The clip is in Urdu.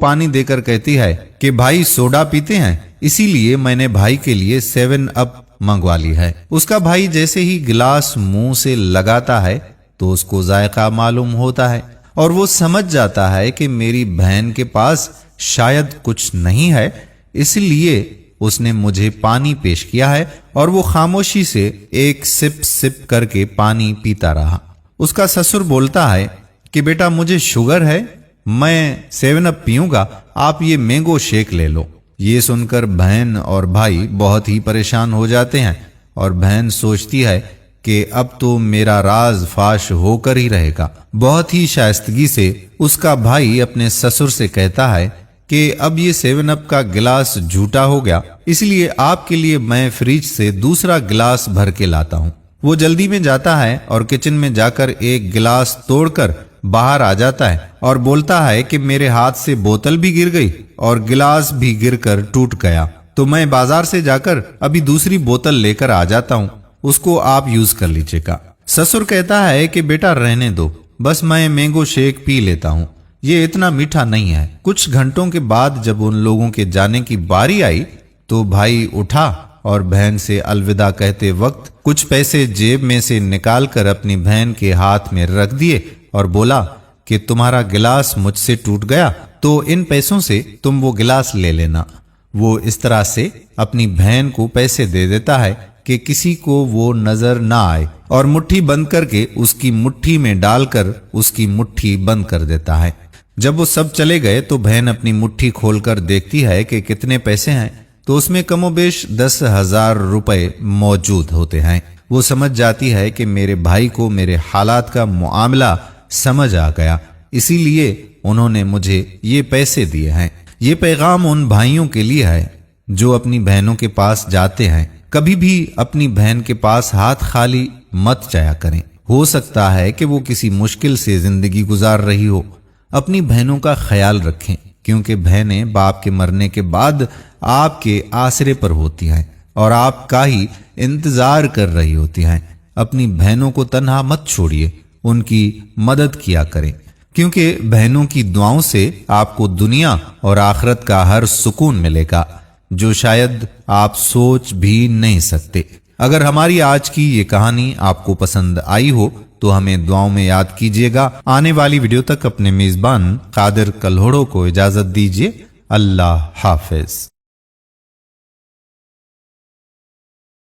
پانی دے کر کہتی ہے کہ بھائی سوڈا پیتے ہیں، اسی لیے میں نے بھائی کے لیے 7 اپ منگوا لی ہے۔ اس کا بھائی جیسے ہی گلاس منہ سے لگاتا ہے تو اس کو ذائقہ معلوم ہوتا ہے اور وہ سمجھ جاتا ہے کہ میری بہن کے پاس شاید کچھ نہیں ہے، اس لیے اس نے مجھے پانی پیش کیا ہے اور وہ خاموشی سے ایک سپ کر کے پانی پیتا رہا۔ اس کا سسر بولتا ہے کہ بیٹا مجھے شوگر ہے، میں 7 اپ پیوں گا، آپ یہ مینگو شیک لے لو۔ یہ سن کر بہن اور بھائی بہت ہی پریشان ہو جاتے ہیں اور بہن سوچتی ہے کہ اب تو میرا راز فاش ہو کر ہی رہے گا۔ بہت ہی شائستگی سے اس کا بھائی اپنے سسر سے کہتا ہے کہ اب یہ 7 اپ کا گلاس جھوٹا ہو گیا، اس لیے آپ کے لیے میں فریج سے دوسرا گلاس بھر کے لاتا ہوں۔ وہ جلدی میں جاتا ہے اور کچن میں جا کر ایک گلاس توڑ کر باہر آ جاتا ہے اور بولتا ہے کہ میرے ہاتھ سے بوتل بھی گر گئی اور گلاس بھی گر کر ٹوٹ گیا، تو میں بازار سے جا کر ابھی دوسری بوتل لے کر آ جاتا ہوں، اس کو آپ یوز کر لیجیے گا۔ سسر کہتا ہے کہ بیٹا رہنے دو، بس میں مینگو شیک پی لیتا ہوں، یہ اتنا میٹھا نہیں ہے۔ کچھ گھنٹوں کے بعد جب ان لوگوں کے جانے کی باری آئی تو بھائی اٹھا اور بہن سے الوداع کہتے وقت کچھ پیسے جیب میں سے نکال کر اپنی بہن کے ہاتھ میں رکھ دیے اور بولا کہ تمہارا گلاس مجھ سے ٹوٹ گیا تو ان پیسوں سے تم وہ گلاس لے لینا۔ وہ اس طرح سے اپنی بہن کو پیسے دے دیتا ہے کہ کسی کو وہ نظر نہ آئے اور مٹھی بند کر کے اس کی مٹھی میں ڈال کر اس کی مٹھی بند کر دیتا ہے۔ جب وہ سب چلے گئے تو بہن اپنی مٹھی کھول کر دیکھتی ہے کہ کتنے پیسے ہیں، تو اس میں کم و بیش 10,000 روپے موجود ہوتے ہیں۔ وہ سمجھ جاتی ہے کہ میرے بھائی کو میرے حالات کا معاملہ سمجھ آ گیا، اسی لیے انہوں نے مجھے یہ پیسے دیے ہیں۔ یہ پیغام ان بھائیوں کے لیے ہے جو اپنی بہنوں کے پاس جاتے ہیں، کبھی بھی اپنی بہن کے پاس ہاتھ خالی مت جایا کریں، ہو سکتا ہے کہ وہ کسی مشکل سے زندگی گزار رہی ہو۔ اپنی بہنوں کا خیال رکھیں، کیونکہ بہنیں باپ کے مرنے کے بعد آپ کے آسرے پر ہوتی ہیں اور آپ کا ہی انتظار کر رہی ہوتی ہیں۔ اپنی بہنوں کو تنہا مت چھوڑیے، ان کی مدد کیا کریں، کیونکہ بہنوں کی دعاؤں سے آپ کو دنیا اور آخرت کا ہر سکون ملے گا جو شاید آپ سوچ بھی نہیں سکتے۔ اگر ہماری آج کی یہ کہانی آپ کو پسند آئی ہو تو ہمیں دعاؤں میں یاد کیجیے گا۔ آنے والی ویڈیو تک اپنے میزبان قادر کلہوڑو کو اجازت دیجیے۔ اللہ حافظ۔